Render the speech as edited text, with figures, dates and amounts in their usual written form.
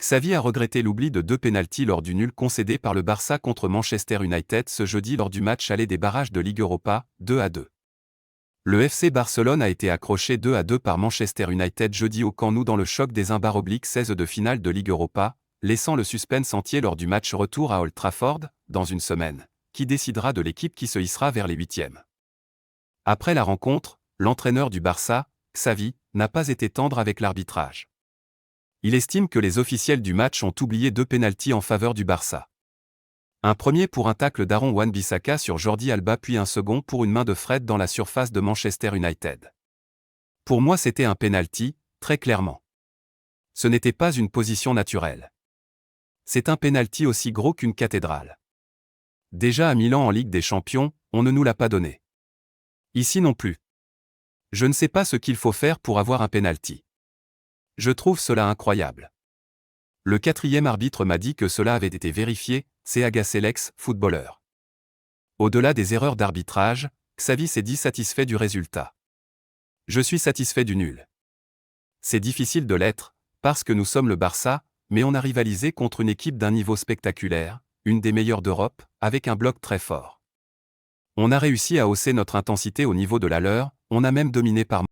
Xavi a regretté l'oubli de 2 pénaltys lors du nul concédé par le Barça contre Manchester United ce jeudi lors du match aller des barrages de Ligue Europa, 2-2. Le FC Barcelone a été accroché 2-2 par Manchester United jeudi au Camp Nou dans le choc des 1/16 de finale de Ligue Europa, laissant le suspense entier lors du match retour à Old Trafford, dans une semaine, qui décidera de l'équipe qui se hissera vers les huitièmes. Après la rencontre, l'entraîneur du Barça, Xavi, n'a pas été tendre avec l'arbitrage. Il estime que les officiels du match ont oublié 2 pénaltys en faveur du Barça. Un premier pour un tacle d'Aaron Wan-Bissaka sur Jordi Alba puis un second pour une main de Fred dans la surface de Manchester United. Pour moi c'était un pénalty, très clairement. Ce n'était pas une position naturelle. C'est un pénalty aussi gros qu'une cathédrale. Déjà à Milan en Ligue des Champions, on ne nous l'a pas donné. Ici non plus. Je ne sais pas ce qu'il faut faire pour avoir un pénalty. Je trouve cela incroyable. Le 4e arbitre m'a dit que cela avait été vérifié, c'est agacé l'ex-footballeur. Au-delà des erreurs d'arbitrage, Xavi s'est dit satisfait du résultat. Je suis satisfait du nul. C'est difficile de l'être, parce que nous sommes le Barça, mais on a rivalisé contre une équipe d'un niveau spectaculaire, une des meilleures d'Europe, avec un bloc très fort. On a réussi à hausser notre intensité au niveau de la leur, on a même dominé par